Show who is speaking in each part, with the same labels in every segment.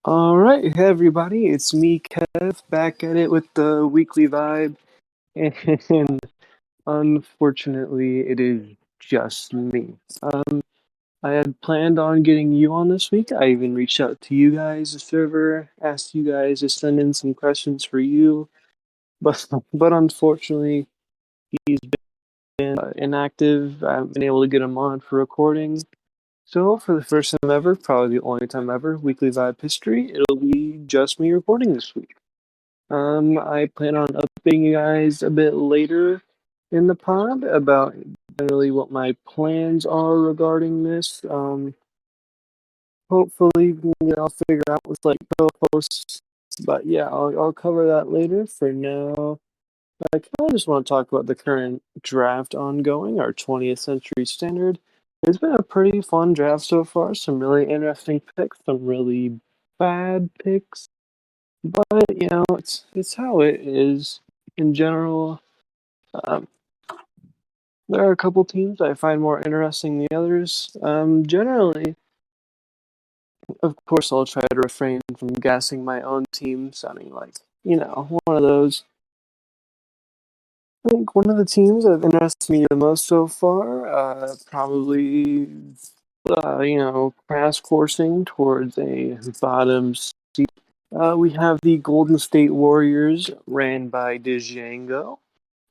Speaker 1: All right, hey everybody, it's me, Kev, back at it with the weekly vibe, and unfortunately, it is just me. I had planned on getting you on this week. I even reached out to you guys, the server, asked you guys to send in some questions for you, but unfortunately, he's been inactive. I haven't been able to get him on for recording. So, for the first time ever, probably the only time ever, weekly vibe history, it'll be just me recording this week. I plan on updating you guys a bit later in the pod about generally what my plans are regarding this. Hopefully I'll figure out with like co-hosts, but yeah, I'll cover that later. For now, I kind of just want to talk about the current draft ongoing, our 20th century standard. It's been a pretty fun draft so far. Some really interesting picks, some really bad picks. But it's how it is in general. Um, there are a couple teams I find more interesting than the others. Generally, of course, I'll try to refrain from gassing my own team, sounding like one of those. I think one of the teams that have interested me the most so far, probably, crash coursing towards a bottom seed. We have the Golden State Warriors, ran by Django.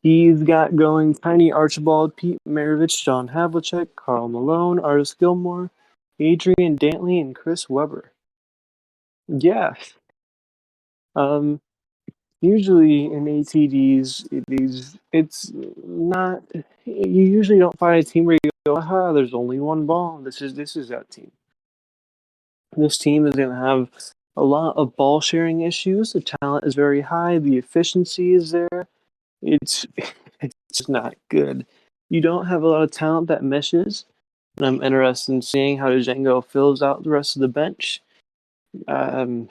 Speaker 1: He's got going Tiny Archibald, Pete Maravich, John Havlicek, Carl Malone, Artis Gilmore, Adrian Dantley, and Chris Webber. Yeah. Um, Usually in ATDs, it's not. You usually don't find a team where you go, "Aha, there's only one ball." This is that team. This team is going to have a lot of ball sharing issues. The talent is very high. The efficiency is there. It's it's just not good. You don't have a lot of talent that meshes, and I'm interested in seeing how Django fills out the rest of the bench. Um,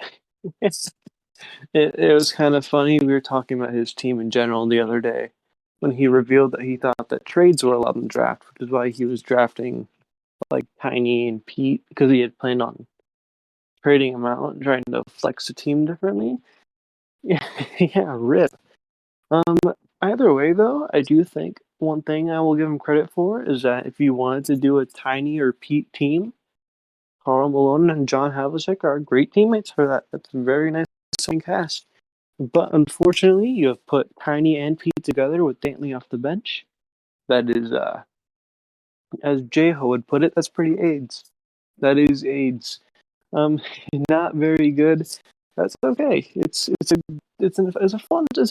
Speaker 1: it, it was kind of funny. We were talking about his team in general the other day when he revealed that he thought that trades were allowed in the draft, which is why he was drafting like Tiny and Pete because he had planned on trading them out and trying to flex the team differently. Yeah, yeah, rip. Um, Either way, though, I do think one thing I will give him credit for is that if you wanted to do a Tiny or Pete team, Carl Malone and John Havlicek are great teammates for that. That's a very nice cast. But unfortunately, you have put Tiny and Pete together with Dantley off the bench. That is, as J-Ho would put it, that's pretty AIDS. That is AIDS. Um, Not very good. That's okay. It's a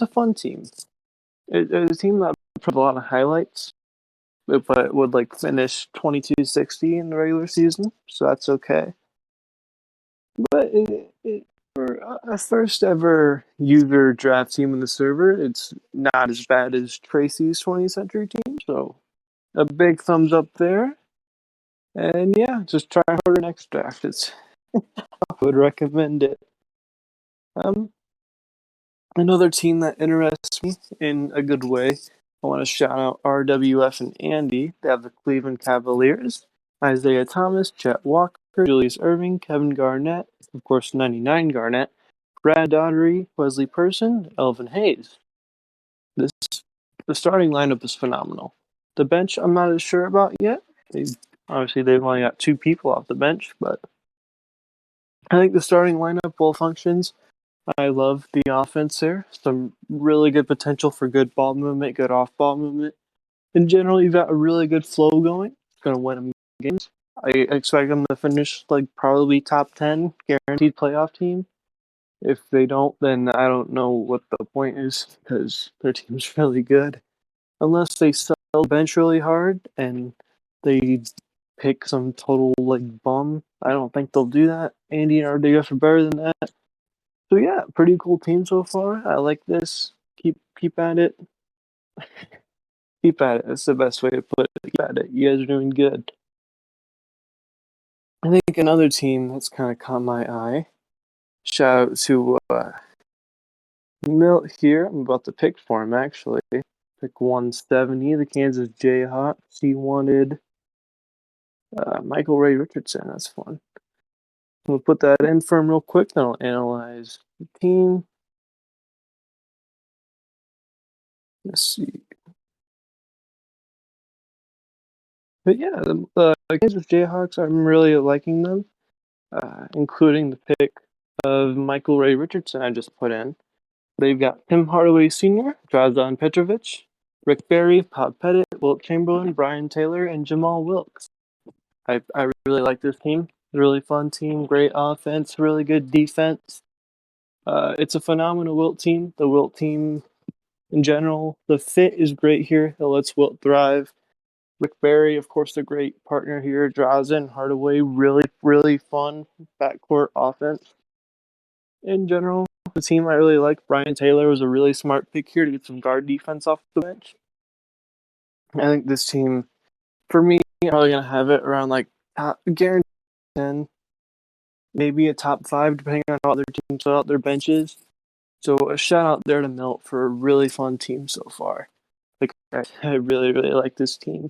Speaker 1: fun team. It's a team that put a lot of highlights, but would like finish 22-60 in the regular season, so that's okay. But for a first ever user draft team in the server, it's not as bad as Tracy's 20th century team, so a big thumbs up there. And yeah, just try harder next draft. I would recommend it. Um, Another team that interests me in a good way. I want to shout out RWF and Andy. They have the Cleveland Cavaliers, Isaiah Thomas, Chet Walker, Julius Irving, Kevin Garnett, of course 99 Garnett, Brad Daugherty, Wesley Person, Elvin Hayes. This The starting lineup is phenomenal. The bench I'm not as sure about yet. Obviously they've only got two people off the bench, but I think the starting lineup well functions. I love the offense there. Some really good potential for good ball movement, good off ball movement. In general, you've got a really good flow going. It's going to win them games. I expect them to finish like probably top 10, guaranteed playoff team. If they don't, then I don't know what the point is because their team's really good. Unless they sell bench really hard and they pick some total like bum, I don't think they'll do that. Andy and RDF are better than that. So yeah, pretty cool team so far. I like this. Keep at it. Keep at it. That's the best way to put it. Keep at it. You guys are doing good. I think another team that's kind of caught my eye. Shout out to Milt here. I'm about to pick for him actually. Pick 170, the Kansas Jayhawks. He wanted Michael Ray Richardson. That's fun. We'll put that in for him real quick, then I'll analyze the team. Let's see. But yeah, the Kansas Jayhawks, I'm really liking them, including the pick of Michael Ray Richardson I just put in. They've got Tim Hardaway Sr., Drazen Petrovic, Rick Barry, Pop Pettit, Wilt Chamberlain, Brian Taylor, and Jamal Wilkes. I really like this team. Really fun team, great offense, really good defense. It's a phenomenal Wilt team. The Wilt team in general, the fit is great here. It lets Wilt thrive. Rick Barry, of course, a great partner here. Drazen, Hardaway, really, really fun backcourt offense. In general, the team I really like. Brian Taylor was a really smart pick here to get some guard defense off the bench. I think this team, for me, I'm probably going to have it around like top, guaranteed 10, maybe a top 5, depending on how other teams fill out their benches. So a shout out there to Milt for a really fun team so far. Like I really, really like this team.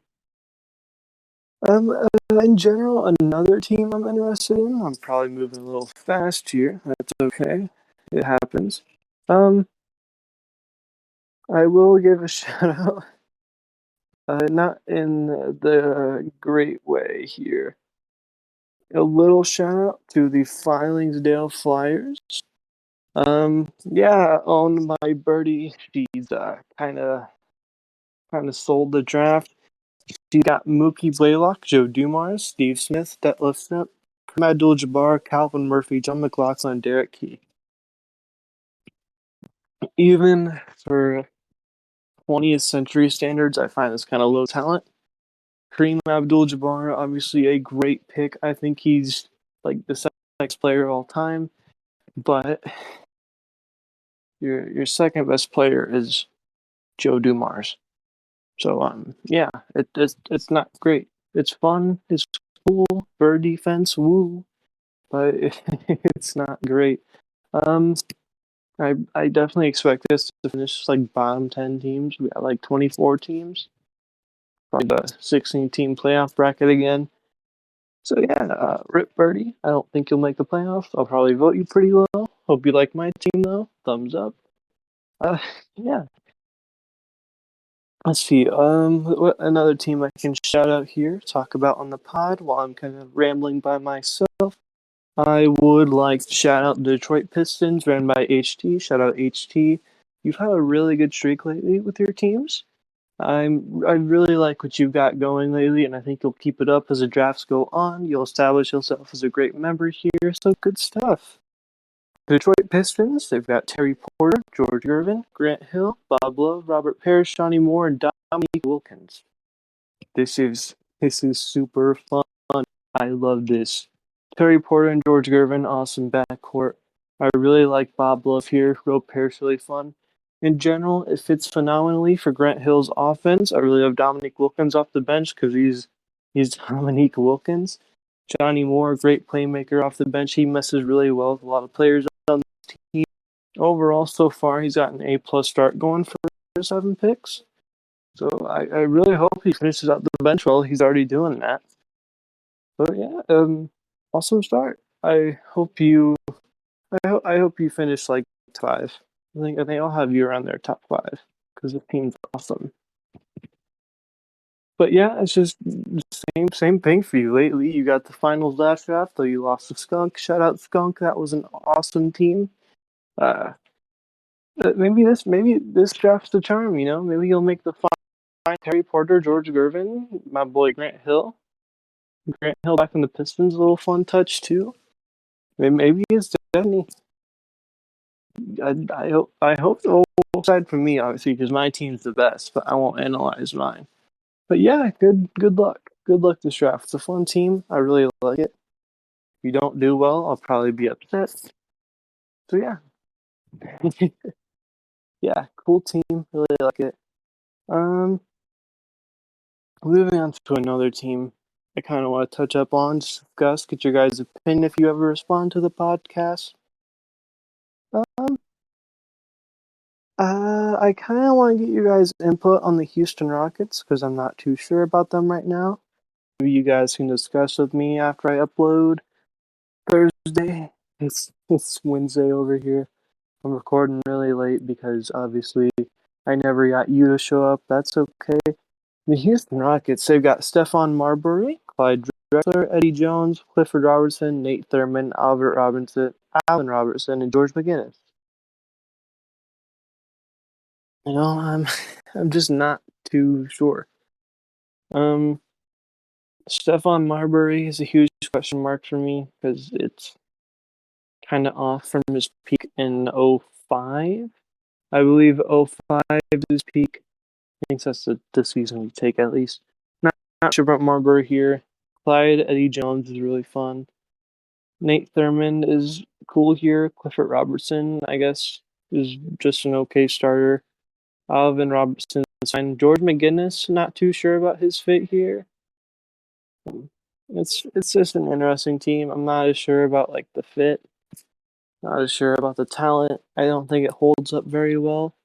Speaker 1: In general, another team I'm interested in. I'm probably moving a little fast here. That's okay. It happens. I will give a shout out. Not in the great way here. A little shout out to the Filingsdale Flyers. Yeah, owned by Birdie. She's kind of sold the draft. She got Mookie Blaylock, Joe Dumars, Steve Smith, Detlef Schnep, Kareem Abdul-Jabbar, Calvin Murphy, John McLaughlin, Derek Key. Even for 20th century standards, I find this kind of low talent. Kareem Abdul-Jabbar, obviously a great pick. I think he's like the next player of all time. But your second best player is Joe Dumars. So yeah, it's not great. It's fun. It's cool. Bird defense, woo. But it's not great. Um, I definitely expect this to finish like bottom 10 teams. We got like 24 teams. Probably the 16 team playoff bracket again. So yeah, Rip Birdie. I don't think you'll make the playoffs. I'll probably vote you pretty low. Hope you like my team though. Thumbs up. Yeah. Let's see. What another team I can shout out here, talk about on the pod while I'm kind of rambling by myself. I would like to shout out the Detroit Pistons, ran by HT. Shout out HT. You've had a really good streak lately with your teams. I really like what you've got going lately, and I think you'll keep it up as the drafts go on. You'll establish yourself as a great member here, so good stuff. The Detroit Pistons, they've got Terry Porter, George Gervin, Grant Hill, Bob Love, Robert Parrish, Johnny Moore, and Dominique Wilkins. This is super fun. I love this. Terry Porter and George Gervin, awesome backcourt. I really like Bob Love here. Robert Parrish, really fun. In general, it fits phenomenally for Grant Hill's offense. I really love Dominique Wilkins off the bench because he's Dominique Wilkins. Johnny Moore, great playmaker off the bench. He messes really well with a lot of players on the team. Overall, so far, he's got an A+ start going for 7 picks. So I really hope he finishes out the bench well. He's already doing that. But yeah, awesome start. I hope you finish like 5. I think I'll have you around there top 5 because the team's awesome. But yeah, it's just the same thing for you lately. You got the finals last draft, though you lost to Skunk. Shout out Skunk, that was an awesome team. Maybe this draft's the charm. Maybe you'll make the fine. Terry Porter, George Gervin, my boy Grant Hill. Grant Hill back in the Pistons, a little fun touch too. Maybe it's destiny. I hope the whole side for me, obviously, because my team's the best, but I won't analyze mine. But yeah, good luck. Good luck this draft. It's a fun team. I really like it. If you don't do well, I'll probably be upset. So yeah. Yeah, cool team. Really like it. Moving on to another team I kind of want to touch up on, discuss, get your guys' opinion if you ever respond to the podcast. I kind of want to get you guys' input on the Houston Rockets because I'm not too sure about them right now. Maybe you guys can discuss with me after I upload. Thursday. It's Wednesday over here. I'm recording really late because obviously I never got you to show up. That's okay. The Houston Rockets, they've got Stephon Marbury, Clyde Drexler, Eddie Jones, Clifford Robertson, Nate Thurman, Albert Robinson, Allen Robertson, and George McGinnis. I'm I'm just not too sure. Um, Stephon Marbury is a huge question mark for me because it's kind of off from his peak in '05. I believe '05 is his peak. I think that's the season we take at least. Not sure about Marbury here. Clyde Eddie Jones is really fun. Nate Thurman is cool here. Clifford Robertson, I guess, is just an okay starter. Alvin Robertson is fine. George McGinnis, not too sure about his fit here. It's just an interesting team. I'm not as sure about like the fit. Not as sure about the talent. I don't think it holds up very well.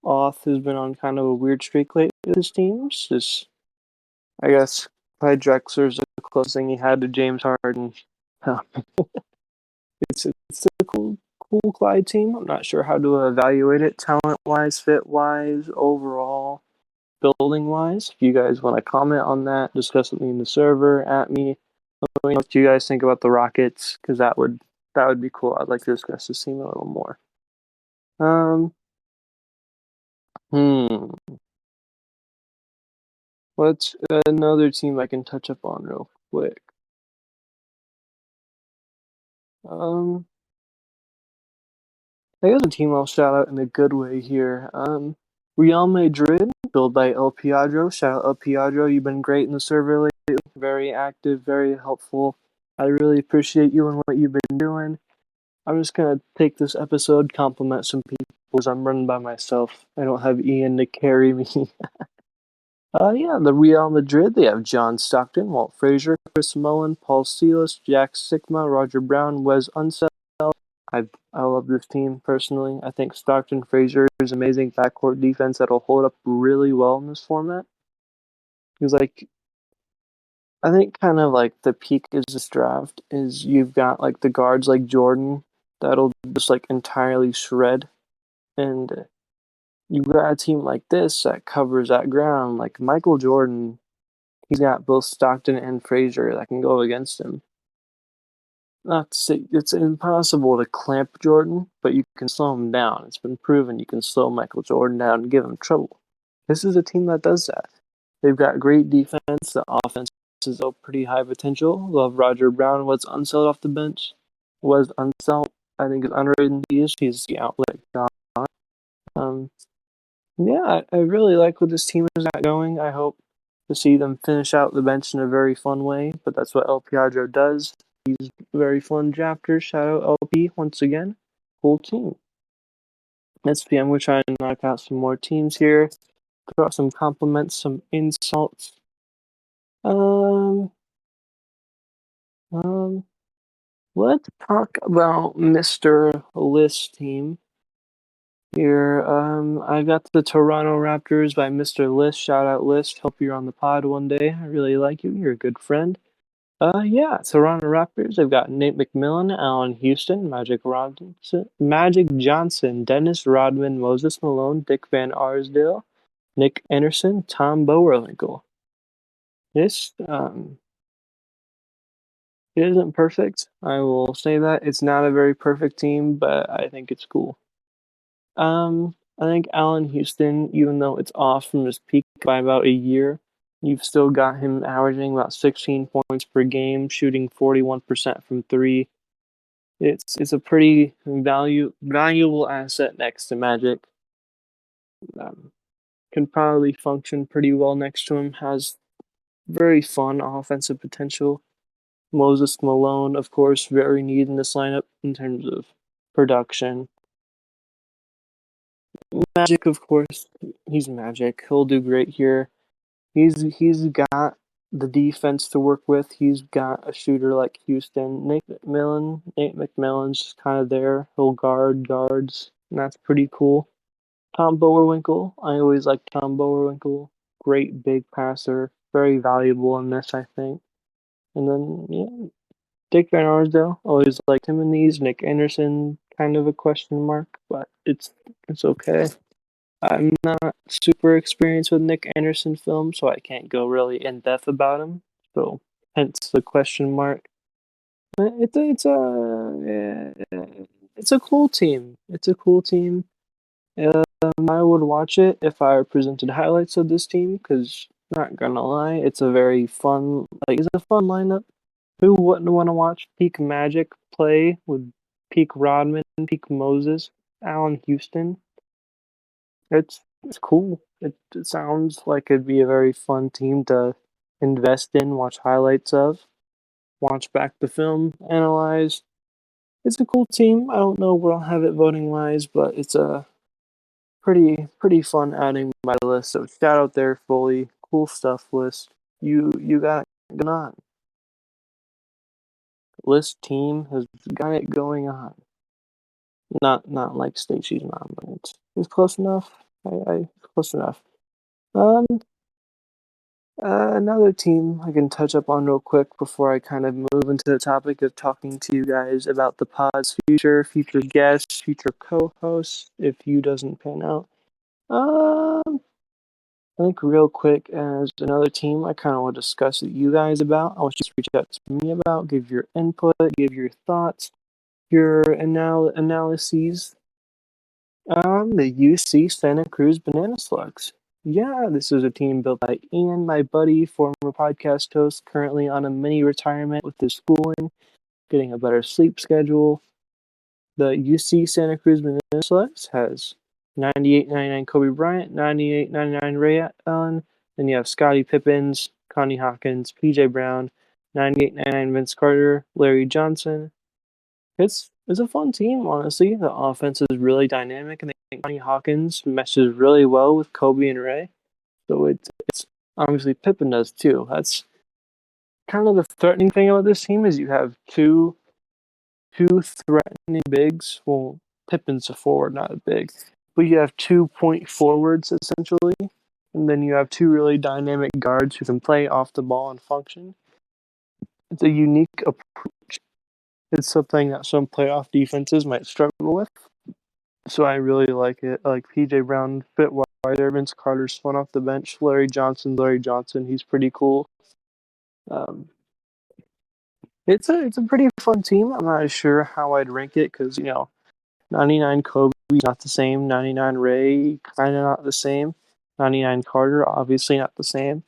Speaker 1: Oth has been on kind of a weird streak lately with his teams. Just I guess Clyde Drexler's the closest thing he had to James Harden. Huh. It's a cool Clyde team. I'm not sure how to evaluate it talent wise, fit wise, overall, building wise. If you guys want to comment on that, discuss with me in the server at me. Let me know what you guys think about the Rockets because that would be cool. I'd like to discuss this team a little more. Um, hmm. What's another team I can touch up on real quick? Um, I guess a team I'll shout out in a good way here. Real Madrid, built by El Piadro. Shout out El Piadro. You've been great in the server lately. Very active, very helpful. I really appreciate you and what you've been doing. I'm just gonna take this episode, compliment some people as I'm running by myself. I don't have Ian to carry me. Yeah, the Real Madrid, they have John Stockton, Walt Frazier, Chris Mullin, Paul Silas, Jack Sigma, Roger Brown, Wes Unseld. I love this team personally. I think Stockton Frazier is amazing backcourt defense that'll hold up really well in this format. Because I think kind of like the peak is this draft is you've got like the guards like Jordan that'll just like entirely shred, and you've got a team like this that covers that ground. Like Michael Jordan, he's got both Stockton and Frazier that can go against him. Not to say it's impossible to clamp Jordan, but you can slow him down. It's been proven you can slow Michael Jordan down and give him trouble. This is a team that does that. They've got great defense. The offense is pretty high potential. Love Roger Brown. What's Unseld off the bench? Was Unseld, I think, is underrated in these. He's the outlet guy. Um, yeah, I really like what this team is got going. I hope to see them finish out the bench in a very fun way, but that's what El Piadro does. He's a very fun chapter. Shout out LP once again. Cool team. Let's see, I'm going to try and knock out some more teams here. Throw out some compliments, some insults. Um, um, let's talk about Mr. List team here. I got the Toronto Raptors by Mr. List. Shout out List. Hope you're on the pod one day. I really like you. You're a good friend. Yeah, Toronto Raptors. They've got Nate McMillan, Allen Houston, Magic Johnson, Dennis Rodman, Moses Malone, Dick Van Arsdale, Nick Anderson, Tom Bowerwinkle. This it isn't perfect. I will say that it's not a very perfect team, but I think it's cool. I think Allen Houston, even though it's off from his peak by about a year, you've still got him averaging about 16 points per game, shooting 41% from three. It's a pretty valuable asset next to Magic. Um, can probably function pretty well next to him. Has very fun offensive potential. Moses Malone, of course, very needed in this lineup in terms of production. Magic, of course, he's Magic. He'll do great here. He's got the defense to work with. He's got a shooter like Houston. Nate McMillan's just kind of there. He'll guard guards, and that's pretty cool. Tom Bowerwinkle. I always like Tom Bowerwinkle. Great big passer. Very valuable in this, I think. And then, yeah, Dick Van Arsdale, always liked him in these. Nick Anderson, kind of a question mark, but it's okay. I'm not super experienced with Nick Anderson films, so I can't go really in depth about him. So hence the question mark. It's a cool team. It's a cool team. I would watch it if I were presented highlights of this team, because not gonna lie, it's a very fun, it's a fun lineup. Who wouldn't want to watch Peak Magic play with Peak Rodman, Peak Moses, Allen Houston? It's cool. It sounds like it'd be a very fun team to invest in, watch highlights of, watch back the film, analyze. It's a cool team. I don't know where I'll have it voting wise, but it's a pretty fun adding my list. So shout out there, Foley. Cool stuff list. You got it going on. List team has got it going on. Not like Stacey's mom, but it's close enough. I close enough. Um, another team I can touch up on real quick before I kind of move into the topic of talking to you guys about the pod's future guests, future co-hosts, if you doesn't pan out. I think real quick as another team I kind of want to discuss with you guys about. I want you to reach out to me about, give your input, give your thoughts, your analyses. The UC Santa Cruz Banana Slugs. Yeah, this is a team built by Ian, my buddy, former podcast host, currently on a mini retirement with his schooling, getting a better sleep schedule. The UC Santa Cruz Banana Slugs has 98-99 Kobe Bryant, 98-99 Ray Allen. Then you have Scottie Pippins, Connie Hawkins, PJ Brown, 98-99 Vince Carter, Larry Johnson. It's a fun team, honestly. The offense is really dynamic, and I think Connie Hawkins meshes really well with Kobe and Ray. So it's obviously Pippen does too. That's kind of the threatening thing about this team is you have two threatening bigs. Well, Pippen's a forward, not a big, but you have 2 point forwards essentially, and then you have two really dynamic guards who can play off the ball and function. It's a unique approach. It's something that some playoff defenses might struggle with. So I really like it. I like PJ Brown, fit wider. Vince Carter's fun off the bench. Larry Johnson, he's pretty cool. Um, it's a pretty fun team. I'm not sure how I'd rank it because 99 Kobe not the same. 99 Ray kind of not the same. 99 Carter obviously not the same.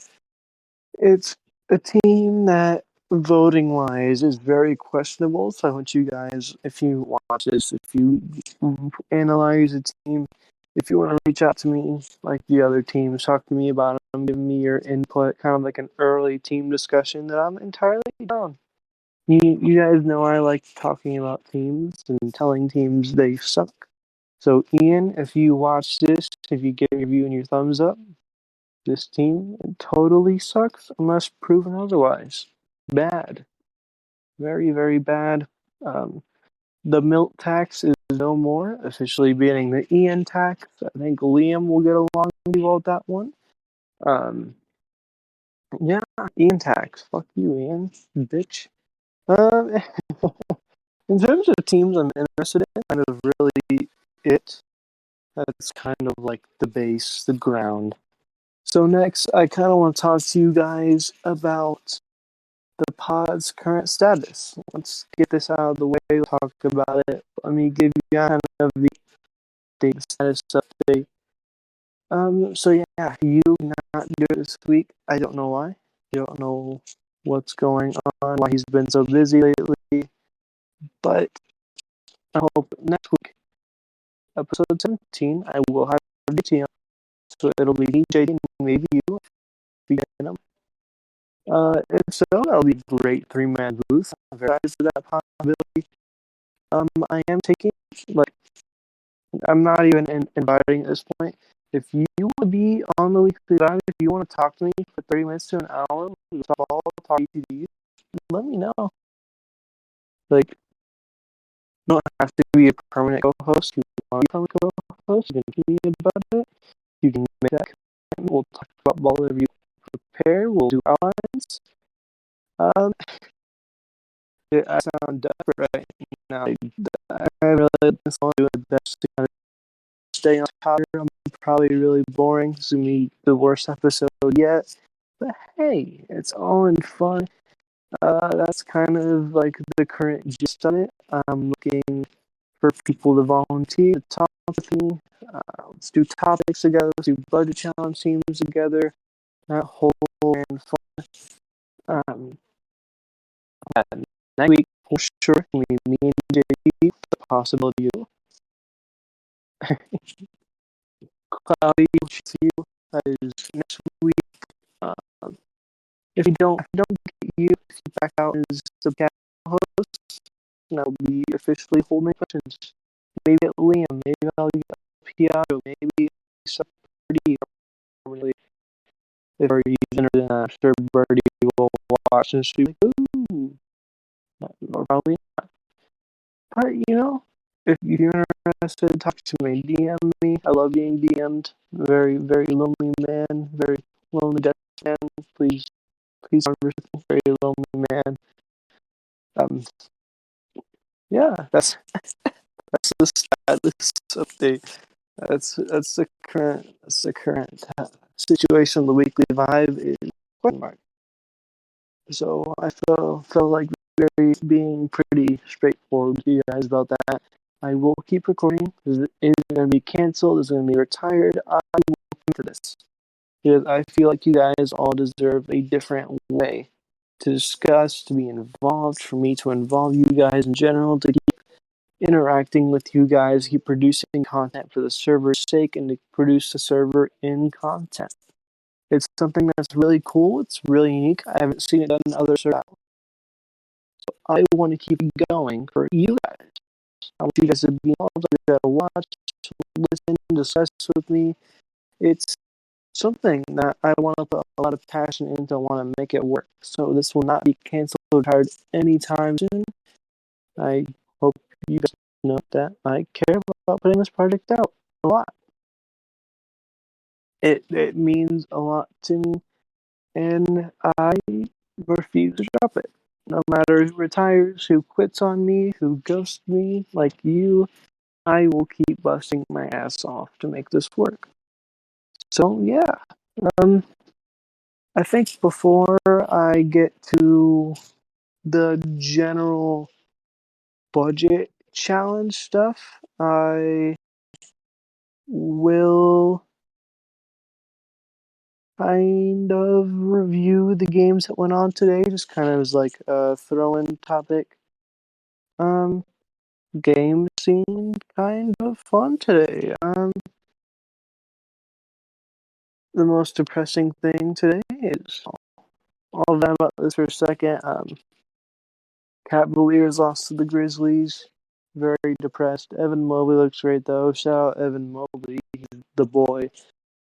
Speaker 1: It's a team that voting wise is very questionable. So I want you guys, if you watch this, if you analyze the team, if you want to reach out to me like the other teams, talk to me about them, give me your input, kind of like an early team discussion, that I'm entirely down. You guys know I like talking about teams and telling teams they suck. So Ian, if you watch this, if you give your review and your thumbs up, this team totally sucks unless proven otherwise. Bad. Very, very bad. Um, the milk tax is no more, officially banning the Ian tax. I think Liam will get along really well with that one. Yeah, Ian tax. Fuck you, Ian, bitch. Um, in terms of teams I'm interested in, kind of really it. That's kind of like the base, the ground. So next, I kind of want to talk to you guys about the pod's current status. Let's get this out of the way. We'll talk about it. Let me give you kind of the status update. So yeah, you not do it this week. I don't know why. I don't know what's going on, why he's been so busy lately. But I hope next week, episode 17, I will have JT on. So it'll be me, JT, and maybe you. If so, that'll be a great three-man booth. I'm very excited for that possibility. I am taking, I'm not even inviting at this point. If you want to be on the weekly live, if you want to talk to me for 30 minutes to an hour, talk ETDs, let me know. Like, you don't have to be a permanent co-host. You want to be a permanent co-host, you can keep me about it. You can make that commitment. We'll talk about ball whatever you prepare. We'll do outlines. I sound desperate right now. I really doing my best to kind of stay on top. I'm probably really boring. This is gonna be the worst episode yet. But hey, it's all in fun. That's kind of like the current gist of it. I'm looking for people to volunteer to talk with me. Let's do topics together. Let's do budget challenge teams together. That whole and fun. Uh, next week for sure, me and JP, the possibility of cloudy. See you. That is next week. Um, if you don't get you, if you back out as the cat host, and I'll be officially holding questions. Maybe at Liam, maybe I'll get Piaggio, maybe some Birdie. Really, if our user, then I'm sure Birdie will watch and be like, ooh, or probably not. But if you're interested, talk to me, DM me. I love being DM'd. Very, very lonely man, very lonely deaf man. Please converse with me, very lonely man. Yeah, that's the status update. That's the current situation of the weekly vibe is question mark. So I felt like being pretty straightforward with you guys about that. I will keep recording. It is going to be canceled. It's going to be retired. I will into this because I feel like you guys all deserve a different way to discuss, to be involved, for me to involve you guys in general, to keep interacting with you guys, keep producing content for the server's sake, and to produce the server in content. It's something that's really cool. It's really unique. I haven't seen it done in other servers. So I want to keep it going for you guys. I want you guys to be involved. I want you guys to watch, listen, discuss with me. It's something that I want to put a lot of passion into. I want to make it work. So this will not be canceled or retired anytime soon. I hope you guys know that I care about putting this project out a lot. It means a lot to me, and I refuse to drop it. No matter who retires, who quits on me, who ghosts me, like you, I will keep busting my ass off to make this work. So yeah, I think before I get to the general budget challenge stuff, I will kind of review the games that went on today, just kind of as like a throw-in topic. Game seemed kind of fun today. The most depressing thing today is all that about this for a second. Cavaliers lost to the Grizzlies. Very depressed. Evan Mobley looks great though. Shout out Evan Mobley, he's the boy.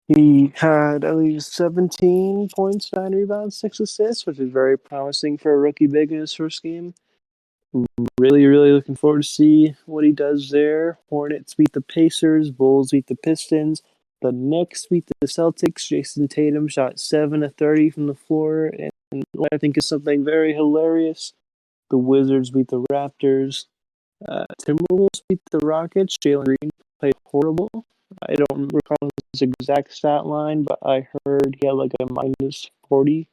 Speaker 1: He had at least 17 points, 9 rebounds, 6 assists, which is very promising for a rookie big in his first game. Really, really looking forward to see what he does there. Hornets beat the Pacers. Bulls beat the Pistons. The Knicks beat the Celtics. Jason Tatum shot 7 of 30 from the floor, and what I think is something very hilarious. The Wizards beat the Raptors. Timberwolves beat the Rockets. Jalen Green played horrible. I don't recall his exact stat line, but I heard he had like a minus 40.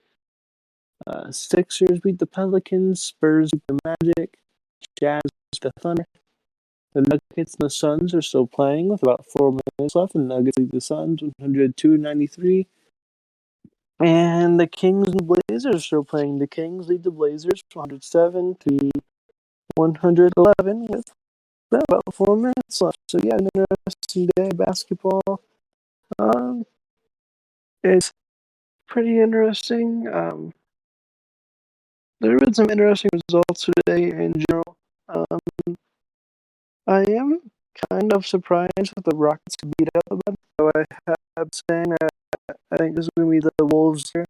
Speaker 1: Sixers beat the Pelicans. Spurs beat the Magic. Jazz beat the Thunder. The Nuggets and the Suns are still playing with about 4 minutes left. The Nuggets lead the Suns 102-93. And the Kings and Blazers are still playing. The Kings lead the Blazers 107-111 with about 4 minutes left. So yeah, an interesting day of basketball. It's pretty interesting. There have been some interesting results today in general. I am kind of surprised that the Rockets could beat up about it. So I have saying that I think this is going to be the Wolves here.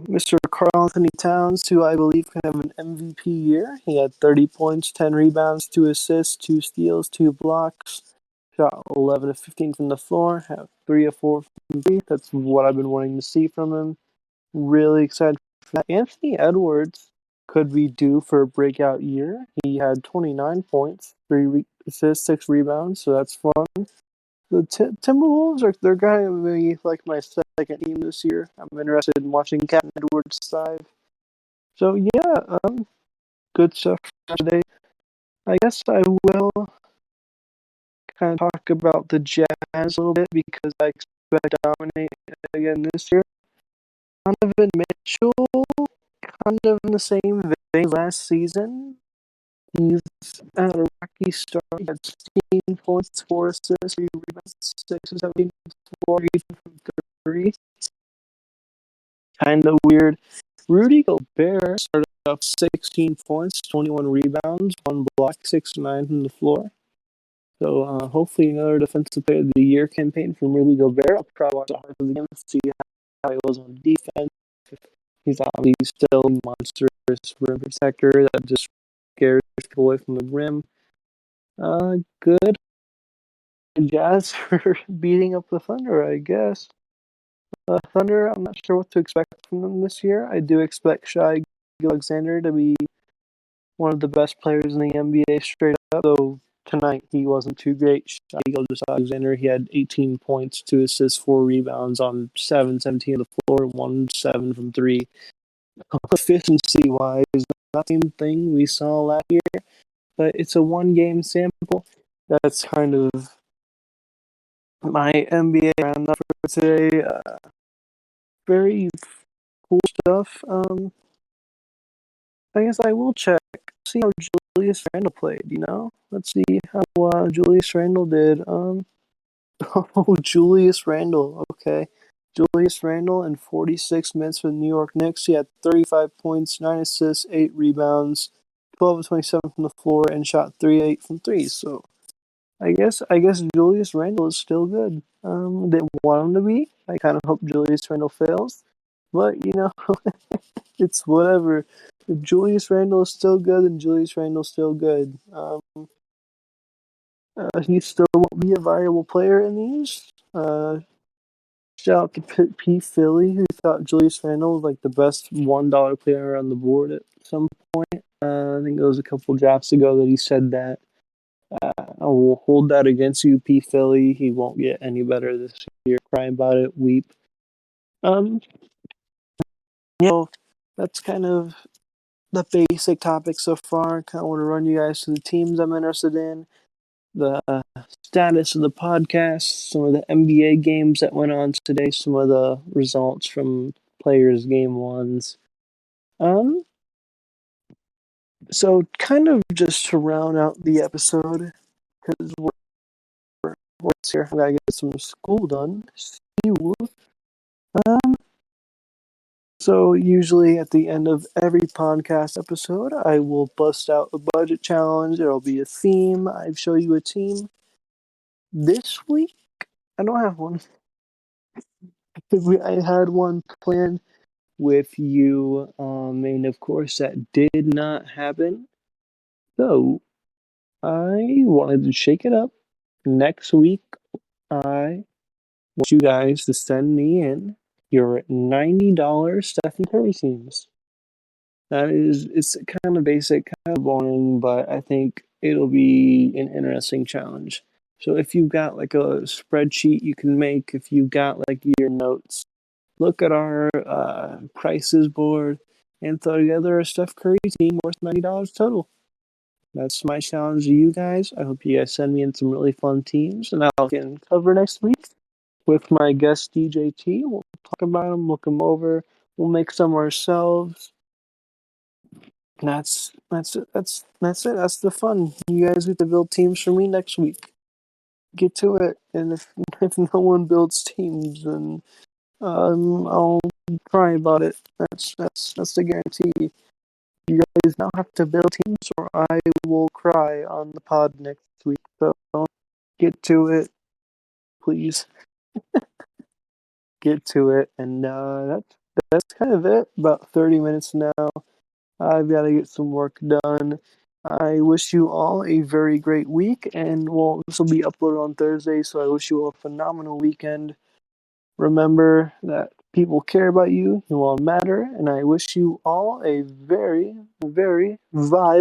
Speaker 1: Mr. Karl Anthony Towns, who I believe can have an MVP year. He had 30 points, 10 rebounds, 2 assists, 2 steals, 2 blocks. Shot 11 of 15 from the floor, had 3 of 4 from 3. That's what I've been wanting to see from him. Really excited for that. Anthony Edwards could be due for a breakout year. He had 29 points, 3 assists, 6 rebounds, so that's fun. The Timberwolves they're going to be like my second team this year. I'm interested in watching Captain Edwards thrive. So yeah, good stuff for today. I guess I will kind of talk about the Jazz a little bit because I expect to dominate again this year. Donovan Mitchell, kind of in the same vein last season. He's at a rocky start. He had 16 points, 4 assists, 3 rebounds, 6 or 17 4 from 3. Kind of weird. Rudy Gobert started off 16 points, 21 rebounds, 1 block, 6 9 from the floor. So hopefully another Defensive Player of the Year campaign from Rudy Gobert. I'll probably watch the heart of the game to see how he was on defense. He's obviously still a monstrous rim protector that just scares people away from the rim. Good. Jazz for beating up the Thunder, I guess. Thunder, I'm not sure what to expect from them this year. I do expect Shai Alexander to be one of the best players in the NBA straight up, though tonight he wasn't too great. Shai Alexander, he had 18 points, 2 assists, 4 rebounds on 17 on the floor, 1-7 from 3. Efficiency-wise, not the same thing we saw last year, but it's a one-game sample. That's kind of my NBA roundup for today. Very cool stuff. I guess I will check, see how Julius Randall played, you know? Let's see how Julius Randall did. Oh, Julius Randall, okay. Julius Randall in 46 minutes for the New York Knicks. He had 35 points, 9 assists, 8 rebounds, 12 of 27 from the floor, and shot 3-8 from 3. So I guess Julius Randall is still good. Didn't want him to be. I kind of hope Julius Randall fails. But, you know, it's whatever. If Julius Randall is still good, then Julius Randall's still good. He still won't be a viable player in these. Shout out to P. Philly, who thought Julius Randall was like the best $1 player on the board at some point. I think it was a couple drafts ago that he said that. I will hold that against you, P. Philly. He won't get any better this year. Cry about it, weep. That's kind of the basic topic so far. Kind of want to run you guys through the teams I'm interested in, the status of the podcast, some of the NBA games that went on today, some of the results from players' game ones. So kind of just to round out the episode, because we're here, I gotta get some school done. So usually at the end of every podcast episode, I will bust out a budget challenge. There'll be a theme. I show you a team. This week, I don't have one. I had one planned with you, and of course that did not happen. So I wanted to shake it up. Next week, I want you guys to send me in your $90 Stephen Curry teams. It's kind of basic, kind of boring, but I think it'll be an interesting challenge. So if you've got like a spreadsheet you can make, if you've got like your notes, look at our prices board and throw together a Steph Curry team worth $90 total. That's my challenge to you guys. I hope you guys send me in some really fun teams, and I'll get cover next week with my guest DJ T. We'll talk about them, look them over. We'll make some ourselves. That's it. That's the fun. You guys get to build teams for me next week. Get to it. And if no one builds teams, then I'll cry about it. That's the guarantee. You guys now have to build teams, or I will cry on the pod next week. So get to it, please. Get to it, and that's kind of it. About 30 minutes now. I've got to get some work done. I wish you all a very great week, and this will be uploaded on Thursday, so I wish you all a phenomenal weekend. Remember that People care about you. You all matter. And I wish you all a very, very vibe